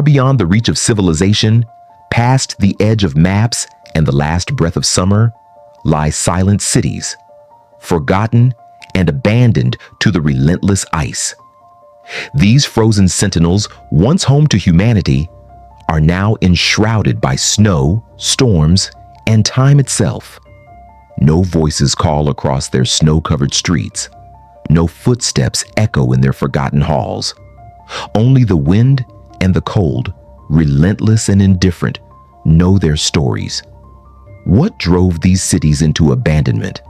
beyond the reach of civilization, past the edge of maps and the last breath of summer, lie silent cities, forgotten and abandoned to the relentless ice. These frozen sentinels, once home to humanity, are now enshrouded by snow, storms, and time itself. No voices call across their snow-covered streets. No footsteps echo in their forgotten halls. Only the wind and the cold, relentless and indifferent, know their stories. What drove these cities into abandonment?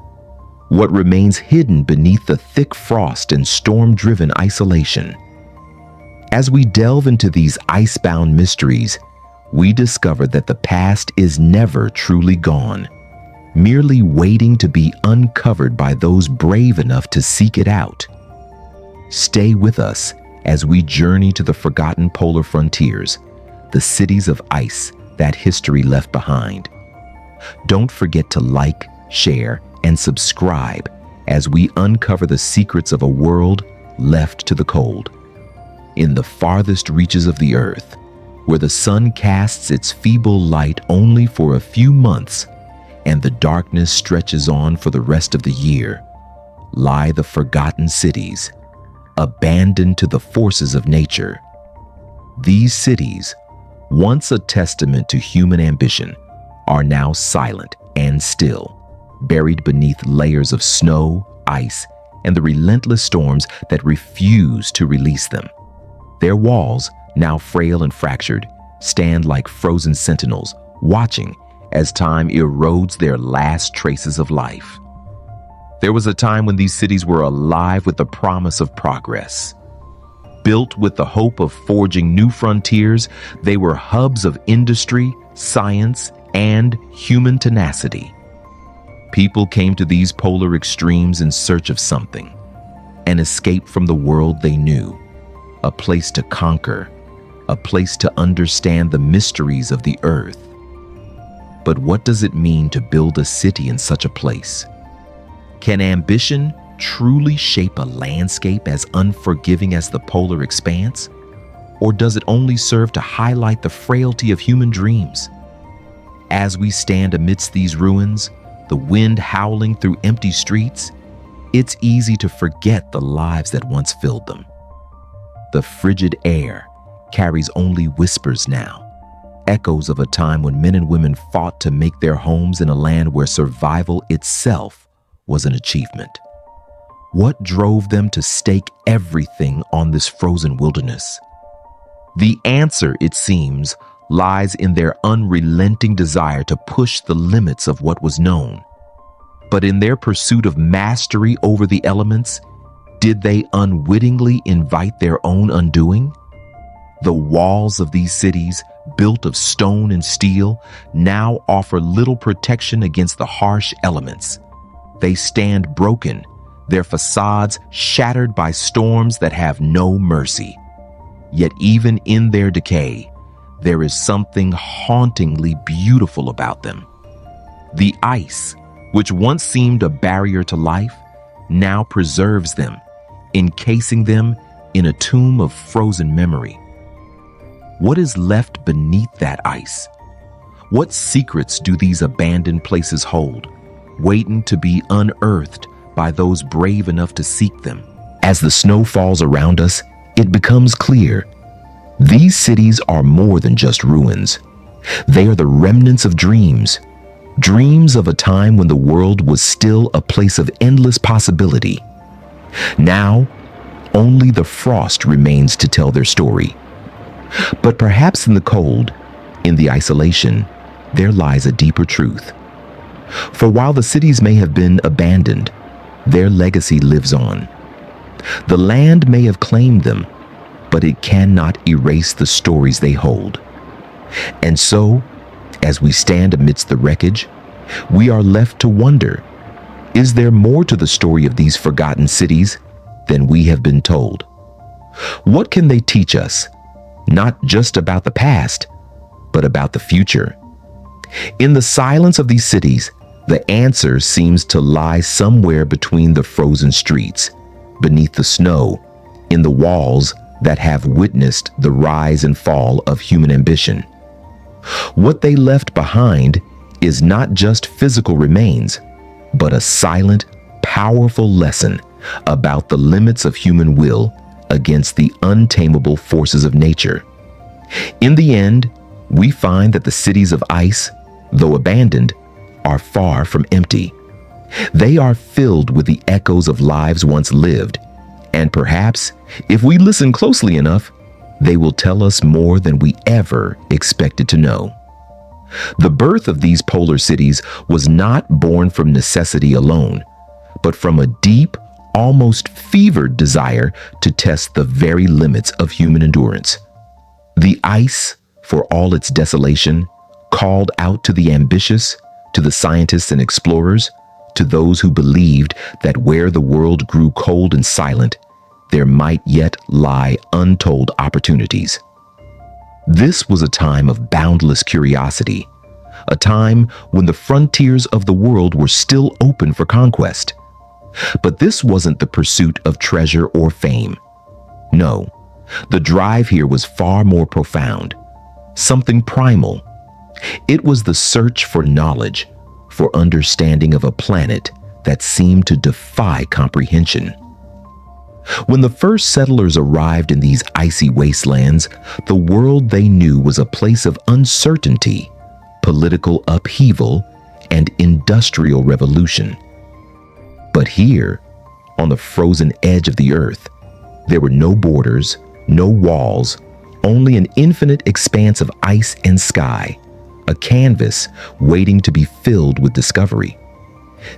What remains hidden beneath the thick frost and storm-driven isolation? As we delve into these ice-bound mysteries, we discover that the past is never truly gone, merely waiting to be uncovered by those brave enough to seek it out. Stay with us as we journey to the forgotten polar frontiers, the cities of ice that history left behind. Don't forget to like, share, and subscribe as we uncover the secrets of a world left to the cold. In the farthest reaches of the earth, where the sun casts its feeble light only for a few months and the darkness stretches on for the rest of the year, lie the forgotten cities, abandoned to the forces of nature. These cities, once a testament to human ambition, are now silent and still, buried beneath layers of snow, ice, and the relentless storms that refuse to release them. Their walls, now frail and fractured, stand like frozen sentinels, watching as time erodes their last traces of life. There was a time when these cities were alive with the promise of progress. Built with the hope of forging new frontiers, they were hubs of industry, science, and human tenacity. People came to these polar extremes in search of something, an escape from the world they knew, a place to conquer, a place to understand the mysteries of the earth. But what does it mean to build a city in such a place? Can ambition truly shape a landscape as unforgiving as the polar expanse? Or does it only serve to highlight the frailty of human dreams? As we stand amidst these ruins, the wind howling through empty streets, it's easy to forget the lives that once filled them. The frigid air carries only whispers now, echoes of a time when men and women fought to make their homes in a land where survival itself was an achievement. What drove them to stake everything on this frozen wilderness? The answer, it seems, lies in their unrelenting desire to push the limits of what was known. But in their pursuit of mastery over the elements, did they unwittingly invite their own undoing? The walls of these cities, built of stone and steel, now offer little protection against the harsh elements. They stand broken, their facades shattered by storms that have no mercy. Yet even in their decay, there is something hauntingly beautiful about them. The ice, which once seemed a barrier to life, now preserves them, encasing them in a tomb of frozen memory. What is left beneath that ice? What secrets do these abandoned places hold, waiting to be unearthed by those brave enough to seek them? As the snow falls around us, it becomes clear. These cities are more than just ruins. They are the remnants of dreams. Dreams of a time when the world was still a place of endless possibility. Now, only the frost remains to tell their story. But perhaps in the cold, in the isolation, there lies a deeper truth. For while the cities may have been abandoned, their legacy lives on. The land may have claimed them, but it cannot erase the stories they hold. And so, as we stand amidst the wreckage, we are left to wonder, is there more to the story of these forgotten cities than we have been told? What can they teach us, not just about the past, but about the future? In the silence of these cities, the answer seems to lie somewhere between the frozen streets, beneath the snow, in the walls that have witnessed the rise and fall of human ambition. What they left behind is not just physical remains, but a silent, powerful lesson about the limits of human will against the untamable forces of nature. In the end, we find that the cities of ice, though abandoned, are far from empty. They are filled with the echoes of lives once lived, and perhaps, if we listen closely enough, they will tell us more than we ever expected to know. The birth of these polar cities was not born from necessity alone, but from a deep, almost fevered desire to test the very limits of human endurance. The ice, for all its desolation, called out to the ambitious, to the scientists and explorers, to those who believed that where the world grew cold and silent, there might yet lie untold opportunities. This was a time of boundless curiosity, a time when the frontiers of the world were still open for conquest. But this wasn't the pursuit of treasure or fame. No, the drive here was far more profound, something primal. It was the search for knowledge, for understanding of a planet that seemed to defy comprehension. When the first settlers arrived in these icy wastelands, the world they knew was a place of uncertainty, political upheaval, and industrial revolution. But here, on the frozen edge of the earth, there were no borders, no walls, only an infinite expanse of ice and sky, a canvas waiting to be filled with discovery.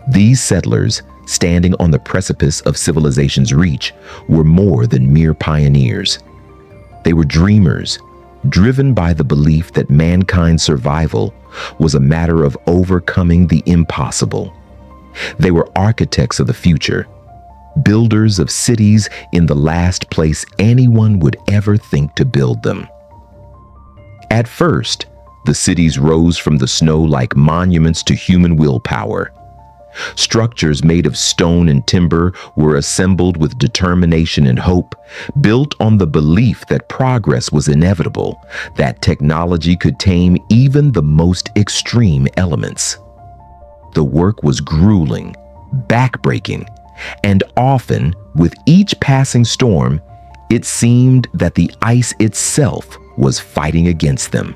These settlers, standing on the precipice of civilization's reach, were more than mere pioneers. They were dreamers, driven by the belief that mankind's survival was a matter of overcoming the impossible. They were architects of the future, builders of cities in the last place anyone would ever think to build them. At first, the cities rose from the snow like monuments to human willpower. Structures made of stone and timber were assembled with determination and hope, built on the belief that progress was inevitable, that technology could tame even the most extreme elements. The work was grueling, backbreaking, and often, with each passing storm, it seemed that the ice itself was fighting against them.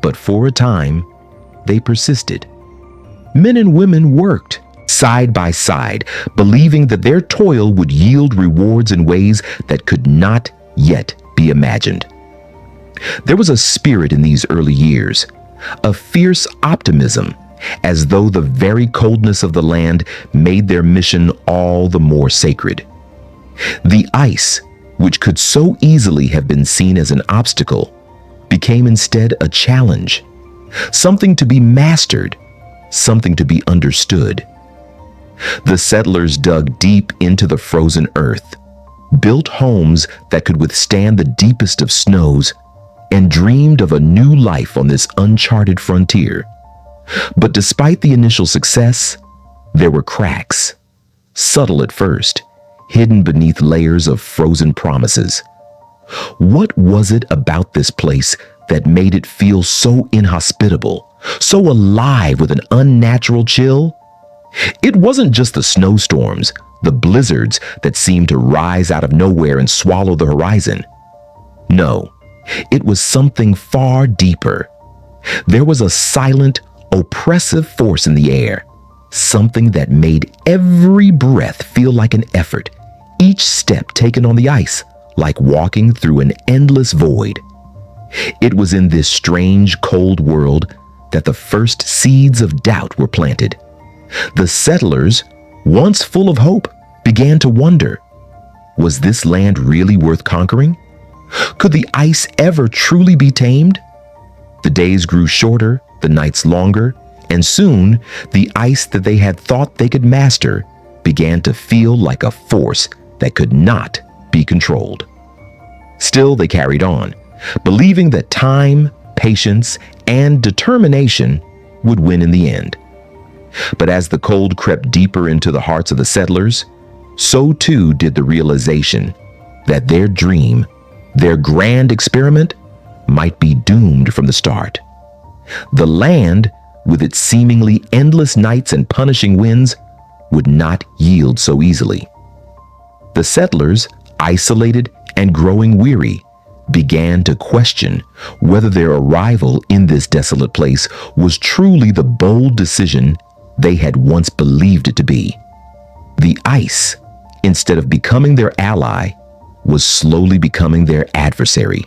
But for a time, they persisted. Men and women worked side by side, believing that their toil would yield rewards in ways that could not yet be imagined. There was a spirit in these early years, a fierce optimism, as though the very coldness of the land made their mission all the more sacred. The ice, which could so easily have been seen as an obstacle, became instead a challenge, something to be mastered, something to be understood. The settlers dug deep into the frozen earth, built homes that could withstand the deepest of snows, and dreamed of a new life on this uncharted frontier. But despite the initial success, there were cracks, subtle at first, hidden beneath layers of frozen promises. What was it about this place that made it feel so inhospitable, so alive with an unnatural chill? It wasn't just the snowstorms, the blizzards that seemed to rise out of nowhere and swallow the horizon. No, it was something far deeper. There was a silent, oppressive force in the air, something that made every breath feel like an effort, each step taken on the ice like walking through an endless void. It was in this strange, cold world that the first seeds of doubt were planted. The settlers, once full of hope, began to wonder, was this land really worth conquering? Could the ice ever truly be tamed? The days grew shorter, the nights longer, and soon the ice that they had thought they could master began to feel like a force that could not be controlled. Still, they carried on, believing that time, patience, and determination would win in the end. But as the cold crept deeper into the hearts of the settlers, so too did the realization that their dream, their grand experiment, might be doomed from the start. The land, with its seemingly endless nights and punishing winds, would not yield so easily. The settlers, isolated and growing weary, began to question whether their arrival in this desolate place was truly the bold decision they had once believed it to be. The ice, instead of becoming their ally, was slowly becoming their adversary.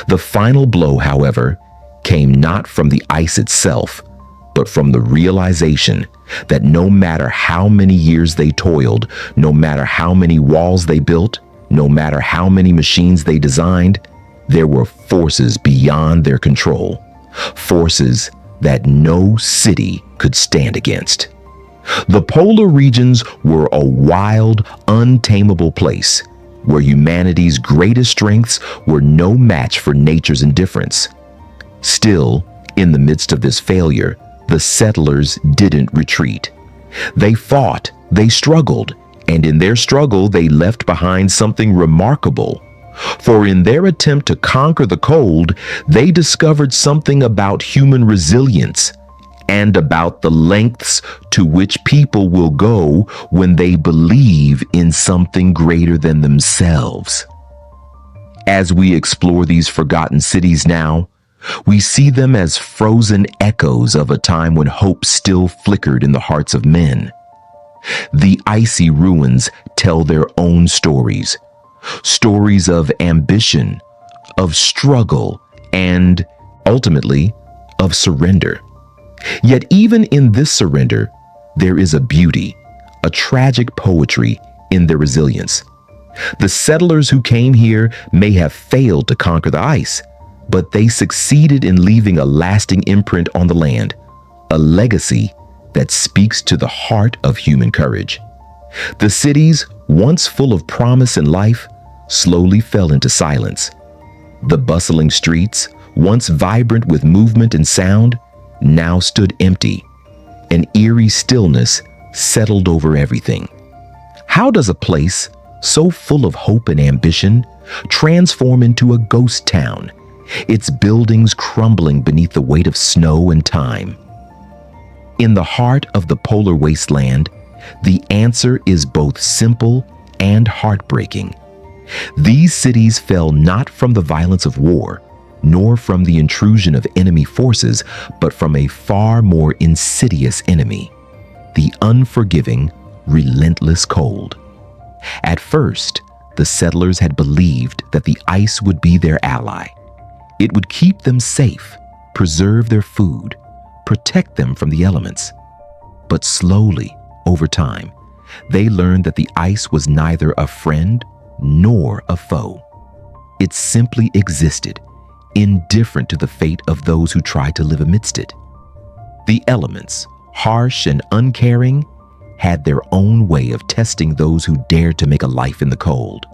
The final blow, however, came not from the ice itself, but from the realization that no matter how many years they toiled, no matter how many walls they built, no matter how many machines they designed, there were forces beyond their control, forces that no city could stand against. The polar regions were a wild, untamable place where humanity's greatest strengths were no match for nature's indifference. Still, in the midst of this failure, the settlers didn't retreat. They fought, they struggled, and in their struggle they left behind something remarkable. For in their attempt to conquer the cold, they discovered something about human resilience and about the lengths to which people will go when they believe in something greater than themselves. As we explore these forgotten cities now, we see them as frozen echoes of a time when hope still flickered in the hearts of men. The icy ruins tell their own stories, stories of ambition, of struggle, and, ultimately, of surrender. Yet even in this surrender, there is a beauty, a tragic poetry in their resilience. The settlers who came here may have failed to conquer the ice, but they succeeded in leaving a lasting imprint on the land, a legacy that speaks to the heart of human courage. The cities, once full of promise and life, slowly fell into silence. The bustling streets, once vibrant with movement and sound, now stood empty. An eerie stillness settled over everything. How does a place so full of hope and ambition transform into a ghost town, its buildings crumbling beneath the weight of snow and time? In the heart of the polar wasteland, the answer is both simple and heartbreaking. These cities fell not from the violence of war, nor from the intrusion of enemy forces, but from a far more insidious enemy, the unforgiving, relentless cold. At first, the settlers had believed that the ice would be their ally. It would keep them safe, preserve their food, protect them from the elements. But slowly, over time, they learned that the ice was neither a friend nor a foe. It simply existed, indifferent to the fate of those who tried to live amidst it. The elements, harsh and uncaring, had their own way of testing those who dared to make a life in the cold.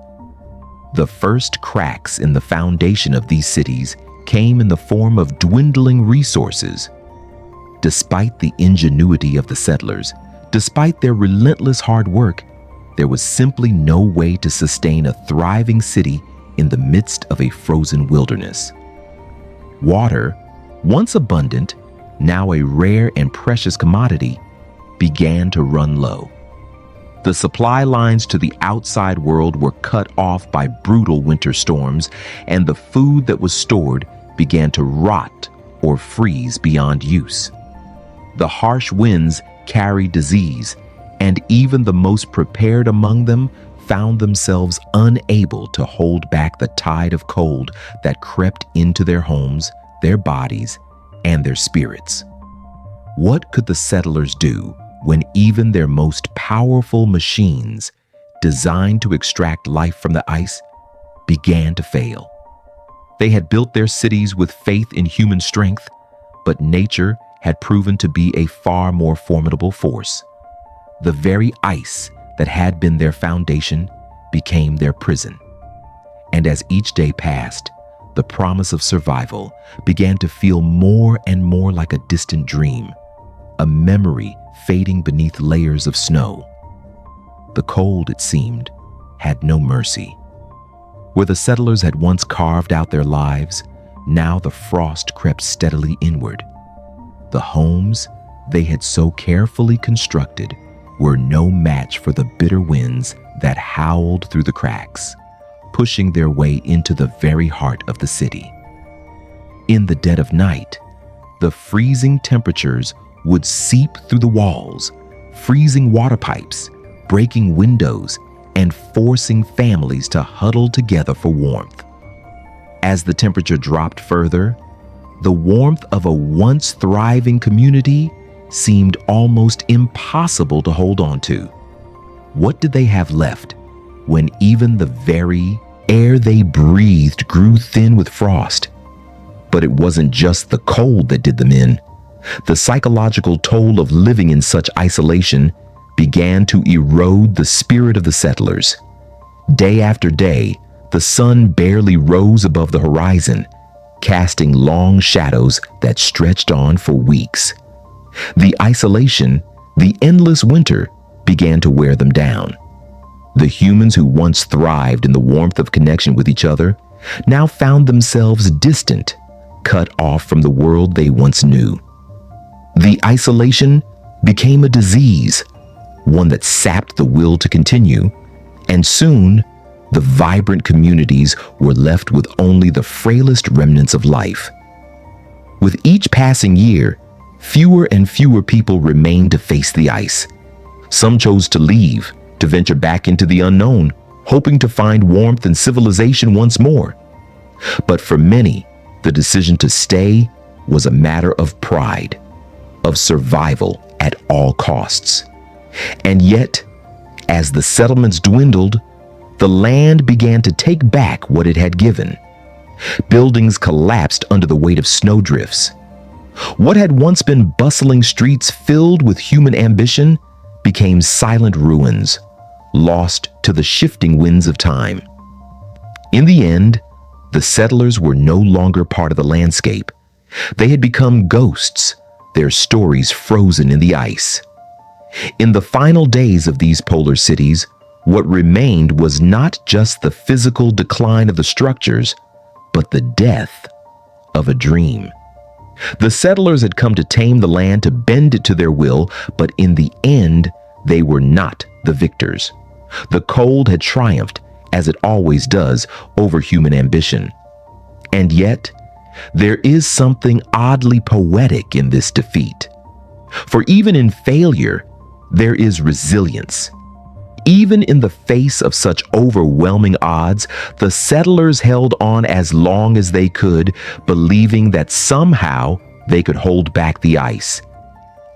The first cracks in the foundation of these cities came in the form of dwindling resources. Despite the ingenuity of the settlers, despite their relentless hard work, there was simply no way to sustain a thriving city in the midst of a frozen wilderness. Water, once abundant, now a rare and precious commodity, began to run low. The supply lines to the outside world were cut off by brutal winter storms, and the food that was stored began to rot or freeze beyond use. The harsh winds carried disease, and even the most prepared among them found themselves unable to hold back the tide of cold that crept into their homes, their bodies, and their spirits. What could the settlers do when even their most powerful machines, designed to extract life from the ice, began to fail? They had built their cities with faith in human strength, but nature had proven to be a far more formidable force. The very ice that had been their foundation became their prison. And as each day passed, the promise of survival began to feel more and more like a distant dream, a memory fading beneath layers of snow. The cold, it seemed, had no mercy. Where the settlers had once carved out their lives, now the frost crept steadily inward. The homes they had so carefully constructed were no match for the bitter winds that howled through the cracks, pushing their way into the very heart of the city. In the dead of night, the freezing temperatures would seep through the walls, freezing water pipes, breaking windows, and forcing families to huddle together for warmth. As the temperature dropped further, the warmth of a once thriving community seemed almost impossible to hold on to. What did they have left when even the very air they breathed grew thin with frost? But it wasn't just the cold that did them in. The psychological toll of living in such isolation began to erode the spirit of the settlers. Day after day, the sun barely rose above the horizon, casting long shadows that stretched on for weeks. The isolation, the endless winter, began to wear them down. The humans who once thrived in the warmth of connection with each other now found themselves distant, cut off from the world they once knew. The isolation became a disease, one that sapped the will to continue, and soon the vibrant communities were left with only the frailest remnants of life. With each passing year, fewer and fewer people remained to face the ice. Some chose to leave, to venture back into the unknown, hoping to find warmth and civilization once more. But for many, the decision to stay was a matter of pride, of survival at all costs. And yet, as the settlements dwindled, the land began to take back what it had given. Buildings collapsed under the weight of snowdrifts. What had once been bustling streets filled with human ambition became silent ruins, lost to the shifting winds of time. In the end, the settlers were no longer part of the landscape. They had become ghosts, their stories frozen in the ice. In the final days of these polar cities, what remained was not just the physical decline of the structures, but the death of a dream. The settlers had come to tame the land, to bend it to their will, but in the end, they were not the victors. The cold had triumphed, as it always does, over human ambition. And yet, there is something oddly poetic in this defeat. For even in failure, there is resilience. Even in the face of such overwhelming odds, the settlers held on as long as they could, believing that somehow they could hold back the ice.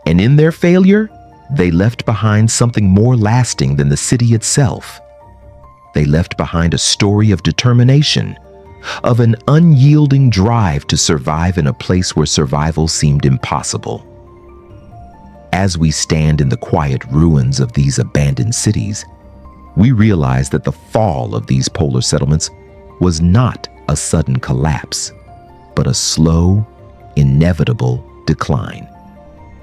And in their failure, they left behind something more lasting than the city itself. They left behind a story of determination, of an unyielding drive to survive in a place where survival seemed impossible. As we stand in the quiet ruins of these abandoned cities, we realize that the fall of these polar settlements was not a sudden collapse, but a slow, inevitable decline.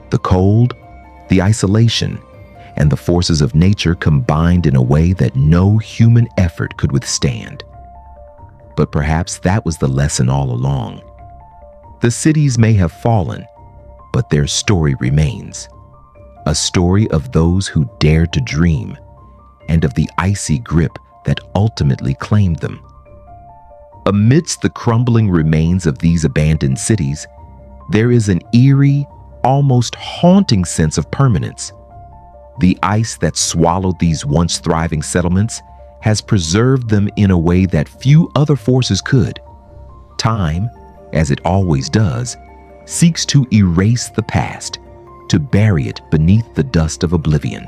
The cold, the isolation, and the forces of nature combined in a way that no human effort could withstand. But perhaps that was the lesson all along. The cities may have fallen, but their story remains. A story of those who dared to dream, and of the icy grip that ultimately claimed them. Amidst the crumbling remains of these abandoned cities, there is an eerie, almost haunting sense of permanence. The ice that swallowed these once thriving settlements has preserved them in a way that few other forces could. Time, as it always does, seeks to erase the past, to bury it beneath the dust of oblivion.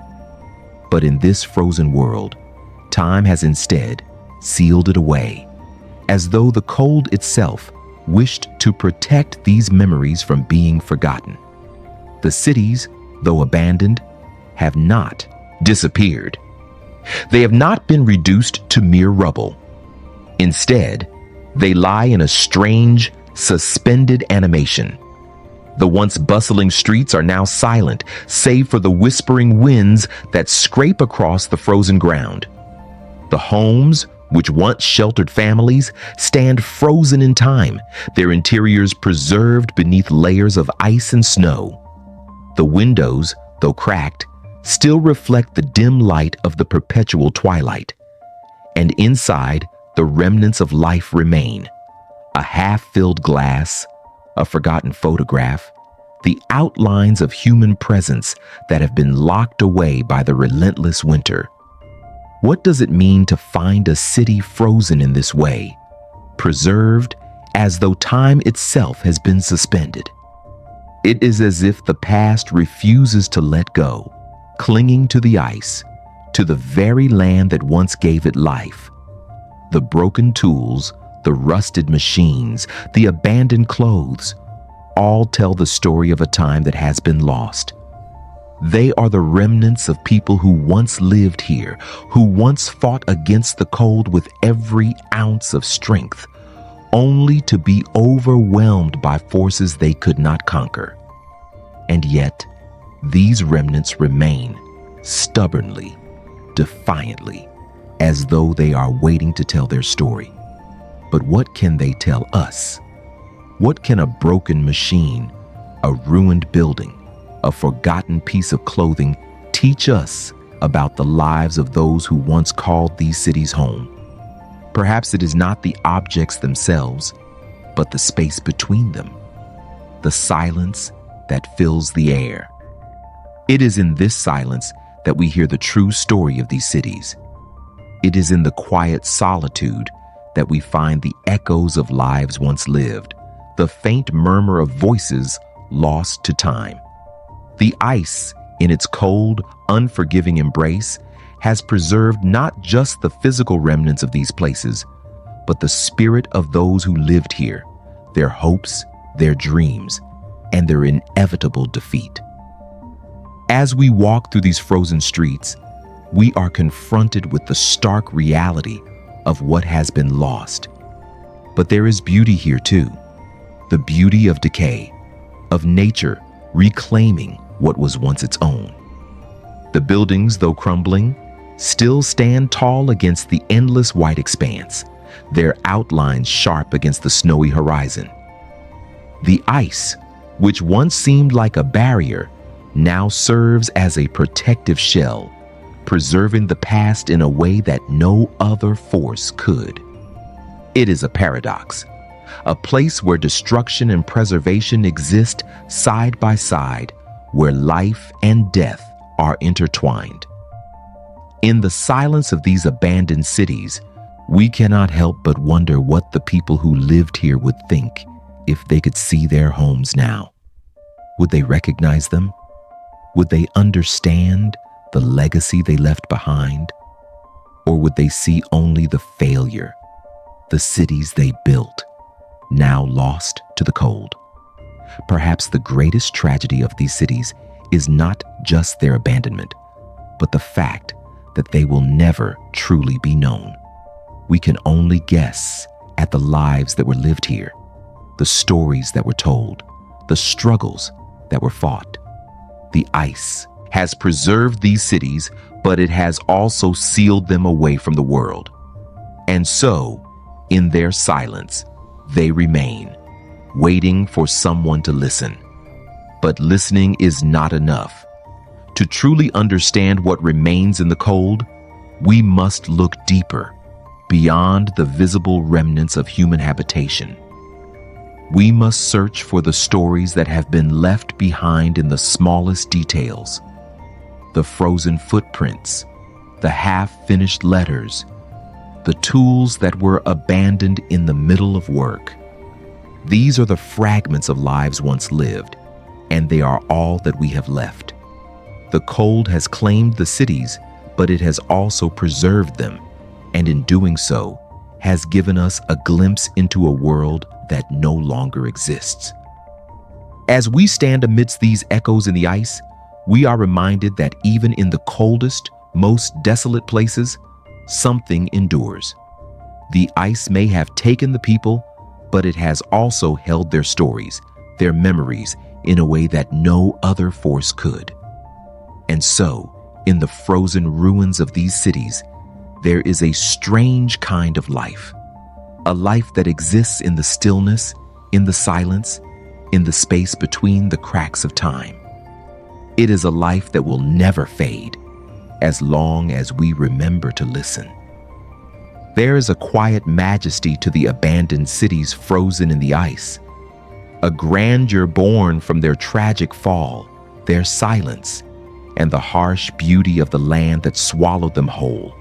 But in this frozen world, time has instead sealed it away, as though the cold itself wished to protect these memories from being forgotten. The cities, though abandoned, have not disappeared. They have not been reduced to mere rubble. Instead, they lie in a strange, suspended animation. The once bustling streets are now silent, save for the whispering winds that scrape across the frozen ground. The homes, which once sheltered families, stand frozen in time, their interiors preserved beneath layers of ice and snow. The windows, though cracked, still reflect the dim light of the perpetual twilight. And inside, the remnants of life remain. A half-filled glass, a forgotten photograph, the outlines of human presence that have been locked away by the relentless winter. What does it mean to find a city frozen in this way, preserved as though time itself has been suspended? It is as if the past refuses to let go, clinging to the ice, to the very land that once gave it life. The broken tools, the rusted machines, the abandoned clothes, all tell the story of a time that has been lost. They are the remnants of people who once lived here, who once fought against the cold with every ounce of strength, only to be overwhelmed by forces they could not conquer. And yet, these remnants remain, stubbornly, defiantly, as though they are waiting to tell their story. But what can they tell us? What can a broken machine, a ruined building, a forgotten piece of clothing teach us about the lives of those who once called these cities home? Perhaps it is not the objects themselves, but the space between them, the silence that fills the air. It is in this silence that we hear the true story of these cities. It is in the quiet solitude that we find the echoes of lives once lived, the faint murmur of voices lost to time. The ice, in its cold, unforgiving embrace, has preserved not just the physical remnants of these places, but the spirit of those who lived here, their hopes, their dreams, and their inevitable defeat. As we walk through these frozen streets, we are confronted with the stark reality of what has been lost. But there is beauty here too, the beauty of decay, of nature reclaiming what was once its own. The buildings, though crumbling, still stand tall against the endless white expanse, their outlines sharp against the snowy horizon. The ice, which once seemed like a barrier, now serves as a protective shell, preserving the past in a way that no other force could. It is a paradox, a place where destruction and preservation exist side by side, where life and death are intertwined. In the silence of these abandoned cities, we cannot help but wonder what the people who lived here would think if they could see their homes now. Would they recognize them? Would they understand the legacy they left behind? Or would they see only the failure, the cities they built, now lost to the cold? Perhaps the greatest tragedy of these cities is not just their abandonment, but the fact that they will never truly be known. We can only guess at the lives that were lived here, the stories that were told, the struggles that were fought. The ice has preserved these cities, but it has also sealed them away from the world. And so, in their silence, they remain, waiting for someone to listen. But listening is not enough. To truly understand what remains in the cold, we must look deeper, beyond the visible remnants of human habitation. We must search for the stories that have been left behind in the smallest details, the frozen footprints, the half-finished letters, the tools that were abandoned in the middle of work. These are the fragments of lives once lived, and they are all that we have left. The cold has claimed the cities, but it has also preserved them, and in doing so, has given us a glimpse into a world that no longer exists. As we stand amidst these echoes in the ice, we are reminded that even in the coldest, most desolate places, something endures. The ice may have taken the people, but it has also held their stories, their memories, in a way that no other force could. And so, in the frozen ruins of these cities, there is a strange kind of life, a life that exists in the stillness, in the silence, in the space between the cracks of time. It is a life that will never fade, as long as we remember to listen. There is a quiet majesty to the abandoned cities frozen in the ice, a grandeur born from their tragic fall, their silence, and the harsh beauty of the land that swallowed them whole.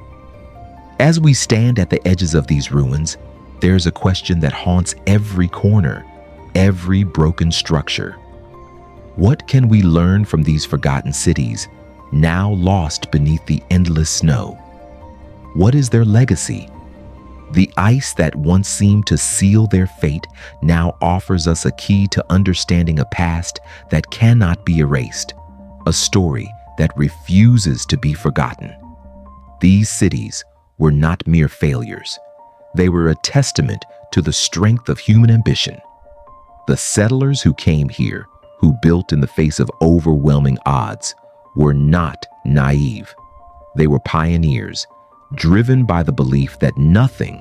As we stand at the edges of these ruins, there's a question that haunts every corner, every broken structure. What can we learn from these forgotten cities, now lost beneath the endless snow? What is their legacy? The ice that once seemed to seal their fate now offers us a key to understanding a past that cannot be erased, a story that refuses to be forgotten. These cities were not mere failures. They were a testament to the strength of human ambition. The settlers who came here, who built in the face of overwhelming odds, were not naive. They were pioneers, driven by the belief that nothing,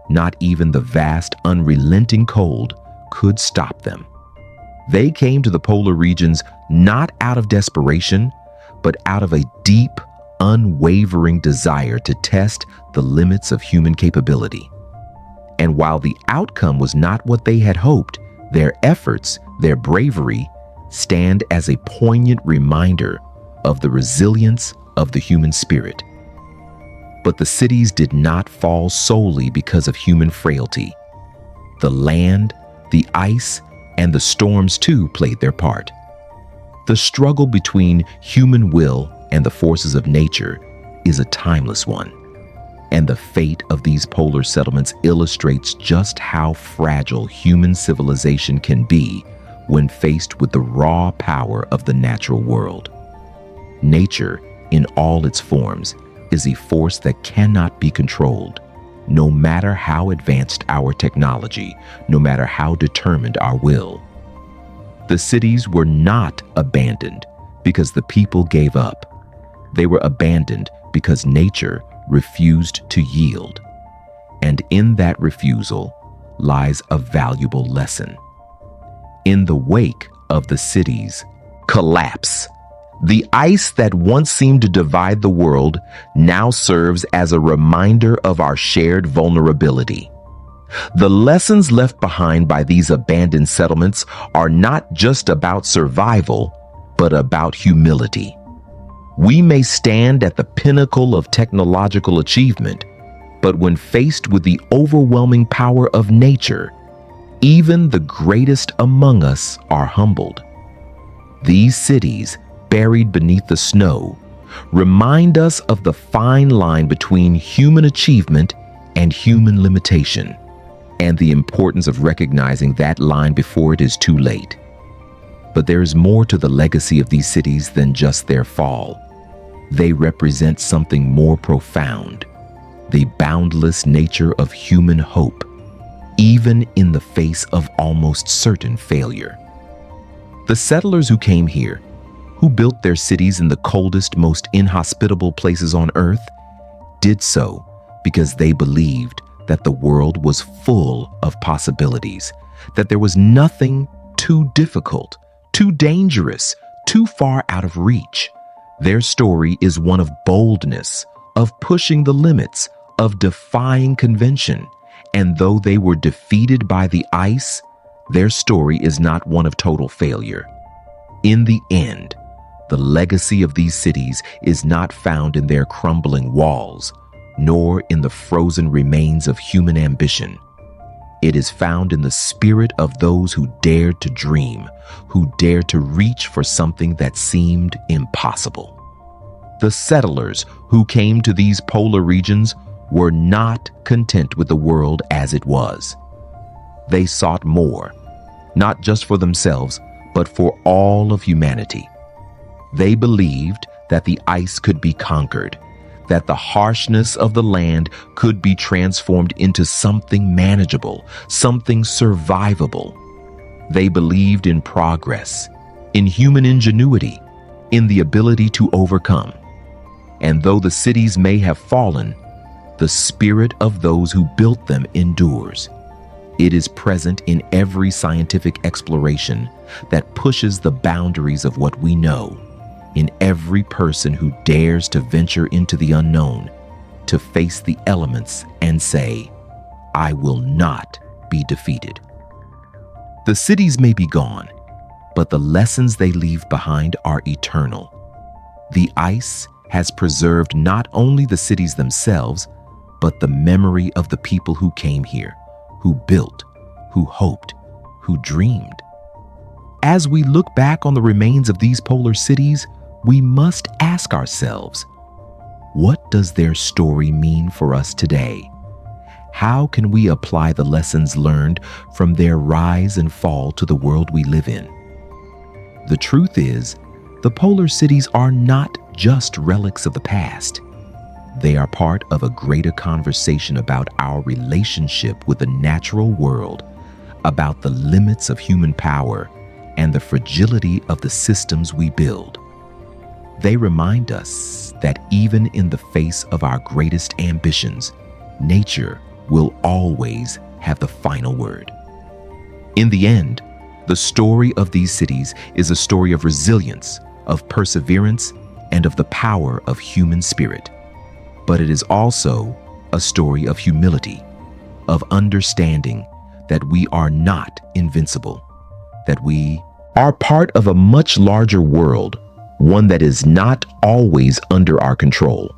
not even the vast, unrelenting cold, could stop them. They came to the polar regions not out of desperation, but out of a deep, unwavering desire to test the limits of human capability. And while the outcome was not what they had hoped, their efforts, their bravery, stand as a poignant reminder of the resilience of the human spirit. But the cities did not fall solely because of human frailty. The land, the ice, and the storms too played their part. The struggle between human will and the forces of nature is a timeless one, and the fate of these polar settlements illustrates just how fragile human civilization can be when faced with the raw power of the natural world. Nature, in all its forms, is a force that cannot be controlled, no matter how advanced our technology, no matter how determined our will. The cities were not abandoned because the people gave up. They were abandoned because nature refused to yield. And in that refusal lies a valuable lesson. In the wake of the city's collapse, the ice that once seemed to divide the world now serves as a reminder of our shared vulnerability. The lessons left behind by these abandoned settlements are not just about survival, but about humility. We may stand at the pinnacle of technological achievement, but when faced with the overwhelming power of nature, even the greatest among us are humbled. These cities, buried beneath the snow, remind us of the fine line between human achievement and human limitation, and the importance of recognizing that line before it is too late. But there is more to the legacy of these cities than just their fall. They represent something more profound, the boundless nature of human hope, even in the face of almost certain failure. The settlers who came here, who built their cities in the coldest, most inhospitable places on Earth, did so because they believed that the world was full of possibilities, that there was nothing too difficult, too dangerous, too far out of reach. Their story is one of boldness, of pushing the limits, of defying convention. And though they were defeated by the ice, their story is not one of total failure. In the end, the legacy of these cities is not found in their crumbling walls, nor in the frozen remains of human ambition. It is found in the spirit of those who dared to dream, who dared to reach for something that seemed impossible. The settlers who came to these polar regions were not content with the world as it was. They sought more, not just for themselves, but for all of humanity. They believed that the ice could be conquered, that the harshness of the land could be transformed into something manageable, something survivable. They believed in progress, in human ingenuity, in the ability to overcome. And though the cities may have fallen, The spirit of those who built them endures. It is present in every scientific exploration that pushes the boundaries of what we know, in every person who dares to venture into the unknown, to face the elements and say, "I will not be defeated." The cities may be gone, but the lessons they leave behind are eternal. The ice has preserved not only the cities themselves, but the memory of the people who came here, who built, who hoped, who dreamed. As we look back on the remains of these polar cities, we must ask ourselves, what does their story mean for us today? How can we apply the lessons learned from their rise and fall to the world we live in? The truth is, the polar cities are not just relics of the past. They are part of a greater conversation about our relationship with the natural world, about the limits of human power, and the fragility of the systems we build. They remind us that even in the face of our greatest ambitions, nature will always have the final word. In the end, the story of these cities is a story of resilience, of perseverance, and of the power of human spirit. But it is also a story of humility, of understanding that we are not invincible, that we are part of a much larger world, one that is not always under our control.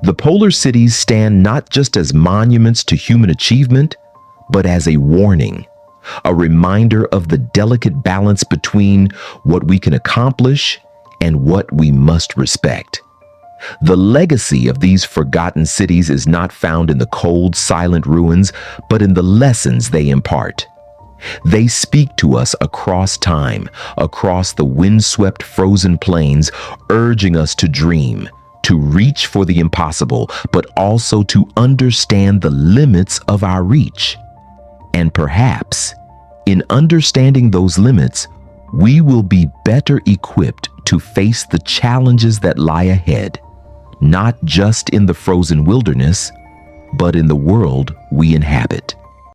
The polar cities stand not just as monuments to human achievement, but as a warning, a reminder of the delicate balance between what we can accomplish and what we must respect. The legacy of these forgotten cities is not found in the cold, silent ruins, but in the lessons they impart. They speak to us across time, across the windswept frozen plains, urging us to dream, to reach for the impossible, but also to understand the limits of our reach. And perhaps, in understanding those limits, we will be better equipped to face the challenges that lie ahead, not just in the frozen wilderness, but in the world we inhabit.